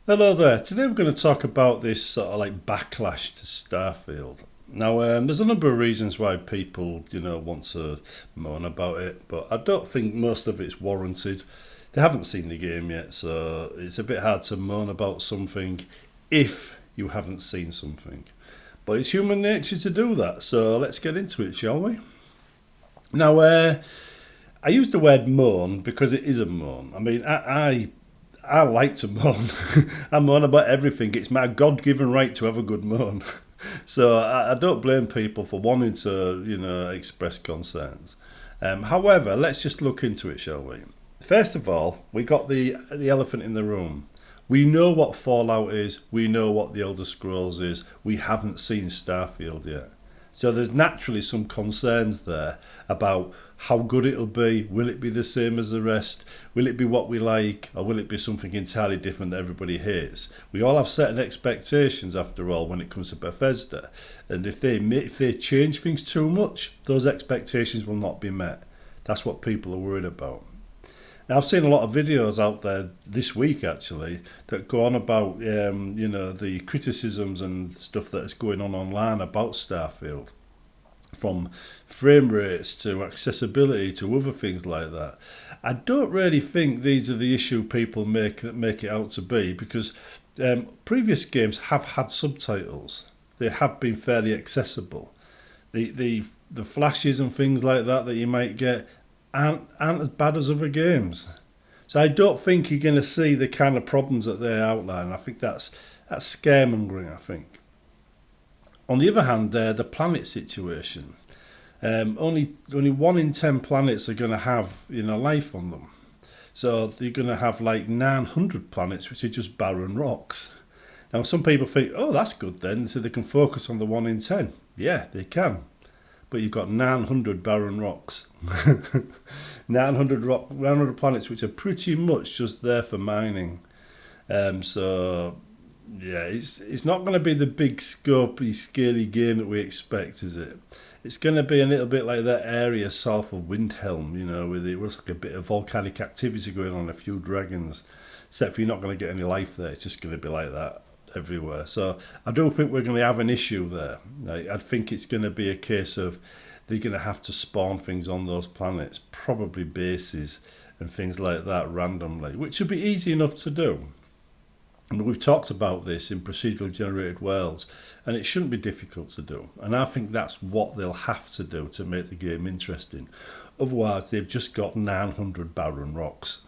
Hello there. Today we're going to talk about this sort of like backlash to Starfield. Now, there's a number of reasons why people, want to moan about it, but I don't think most of it's warranted. They haven't seen the game yet, so it's a bit hard to moan about something if you haven't seen something. But it's human nature to do that, so let's get into it, shall we? Now, I use the word moan because it is a moan. I mean, I like to moan. I moan about everything. It's my God-given right to have a good moan. So I don't blame people for wanting to, express concerns. However, let's just look into it, shall we? First of all, we got the elephant in the room. We know what Fallout is. We know what the Elder Scrolls is. We haven't seen Starfield yet. So there's naturally some concerns there about how good it'll be. Will it be the same as the rest? Will it be what we like? Or will it be something entirely different that everybody hates? We all have certain expectations, after all, when it comes to Bethesda. And if they change things too much, those expectations will not be met. That's what people are worried about. Now, I've seen a lot of videos out there this week, actually, that go on about, the criticisms and stuff that is going on online about Starfield, from frame rates to accessibility to other things like that. I don't really think these are the issue people make it out to be, because previous games have had subtitles. They have been fairly accessible. The flashes and things like that you might get aren't as bad as other games. So I don't think you're going to see the kind of problems that they outline. I think that's scaremongering, I think. On the other hand, the planet situation. Only 1 in 10 planets are going to have life on them. So you're going to have like 900 planets which are just barren rocks. Now some people think, oh, that's good then, so they can focus on the 1 in 10. Yeah, they can. But you've got 900 barren rocks. 900 planets which are pretty much just there for mining. So yeah, it's not going to be the big scopy, scaly game that we expect, is it? It's going to be a little bit like that area south of Windhelm, with it looks like a bit of volcanic activity going on, a few dragons. Except for you're not going to get any life there. It's just going to be like that everywhere. So I don't think we're going to have an issue there. I think it's going to be a case of they're going to have to spawn things on those planets, probably bases and things like that randomly, which would be easy enough to do. And we've talked about this in procedurally generated worlds, and it shouldn't be difficult to do. And I think that's what they'll have to do to make the game interesting. Otherwise, they've just got 900 barren rocks.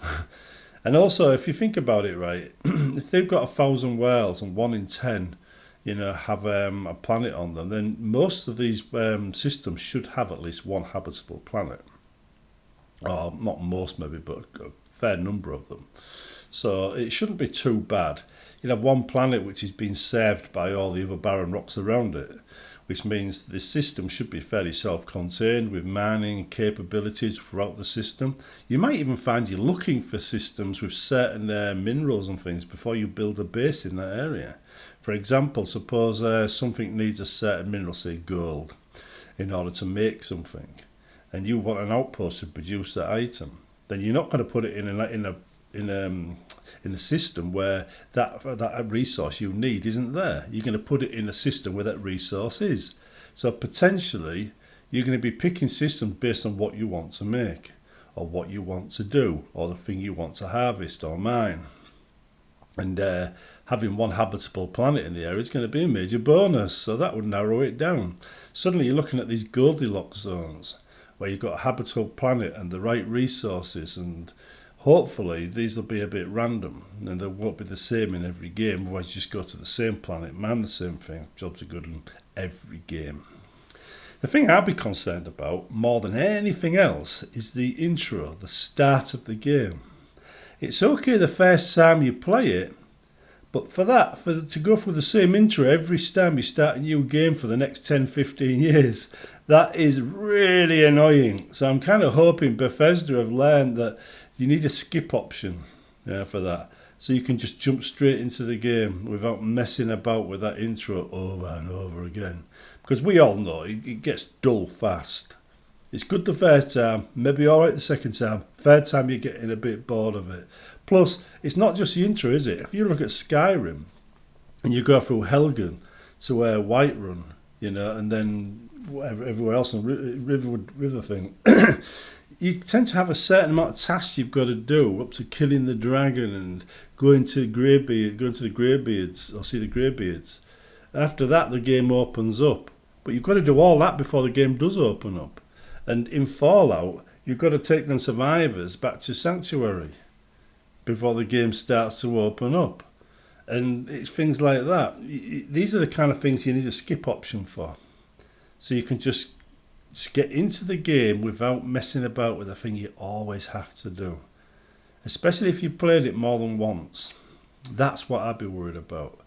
And also, if you think about it, right, if they've got 1,000 worlds and 1 in 10, have a planet on them, then most of these systems should have at least one habitable planet. Or not most, maybe, but a fair number of them. So it shouldn't be too bad. You'd have one planet which is being served by all the other barren rocks around it, which means the system should be fairly self-contained with mining capabilities throughout the system. You might even find you're looking for systems with certain minerals and things before you build a base in that area. For example, suppose something needs a certain mineral, say gold, in order to make something, and you want an outpost to produce that item. Then you're not going to put it in a system where that resource you need isn't there. You're going to put it in a system where that resource is. So potentially you're going to be picking systems based on what you want to make, or what you want to do, or the thing you want to harvest or mine. And having one habitable planet in the area is going to be a major bonus, so that would narrow it down. Suddenly you're looking at these Goldilocks zones where you've got a habitable planet and the right resources, and hopefully these will be a bit random and they won't be the same in every game. Otherwise you just go to the same planet, man, the same thing. Jobs are good in every game. The thing I'd be concerned about more than anything else is the intro, the start of the game. It's okay the first time you play it, but to go through the same intro every time you start a new game for the next 10-15 years, that is really annoying. So I'm kind of hoping Bethesda have learned that you need a skip option for that, so you can just jump straight into the game without messing about with that intro over and over again. Because we all know it gets dull fast. It's good the first time, maybe alright the second time. Third time you're getting a bit bored of it. Plus, it's not just the intro, is it? If you look at Skyrim and you go through Helgen to Whiterun, and then whatever everywhere else on river thing, you tend to have a certain amount of tasks you've got to do, up to killing the dragon and going to the Greybeards or see the Greybeards. After that, the game opens up, but you've got to do all that before the game does open up. And in Fallout, you've got to take the survivors back to Sanctuary before the game starts to open up. And it's things like that. These are the kind of things you need a skip option for. So you can just get into the game without messing about with the thing you always have to do. Especially if you've played it more than once. That's what I'd be worried about.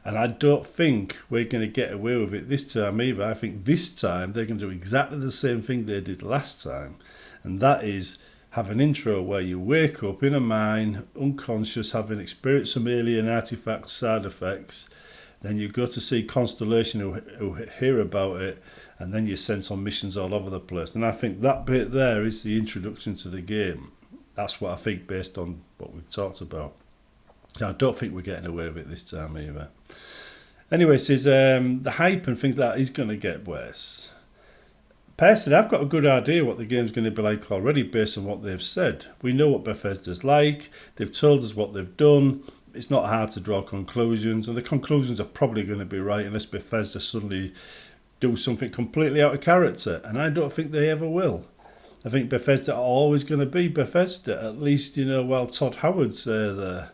And I don't think we're going to get away with it this time either. I think this time they're going to do exactly the same thing they did last time. And that is have an intro where you wake up in a mine, unconscious, having experienced some alien artifacts, side effects. Then you go to see Constellation who hear about it, and then you're sent on missions all over the place. And I think that bit there is the introduction to the game. That's what I think based on what we've talked about. I don't think we're getting away with it this time either. Anyway, it says the hype and things like that is going to get worse. Personally, I've got a good idea what the game's going to be like already based on what they've said. We know what Bethesda's like. They've told us what they've done. It's not hard to draw conclusions, and the conclusions are probably going to be right unless Bethesda suddenly do something completely out of character, and I don't think they ever will. I think Bethesda are always going to be Bethesda, at least, while Todd Howard's there.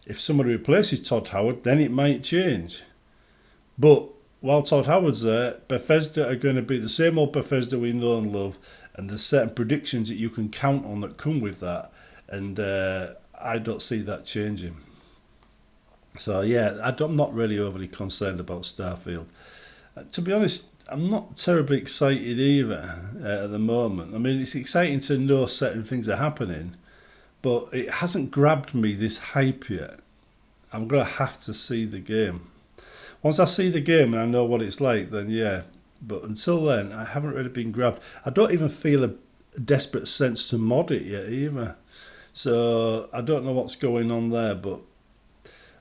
If somebody replaces Todd Howard, then it might change. But while Todd Howard's there, Bethesda are going to be the same old Bethesda we know and love, and there's certain predictions that you can count on that come with that, and I don't see that changing. So yeah, I'm not really overly concerned about Starfield. To be honest, I'm not terribly excited either at the moment. I mean, it's exciting to know certain things are happening, but it hasn't grabbed me this hype yet. I'm going to have to see the game. Once I see the game and I know what it's like, then yeah. But until then, I haven't really been grabbed. I don't even feel a desperate sense to mod it yet either. So I don't know what's going on there, but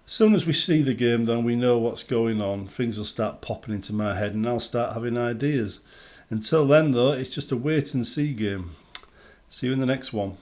as soon as we see the game, then we know what's going on. Things will start popping into my head and I'll start having ideas. Until then, though, it's just a wait and see game. See you in the next one.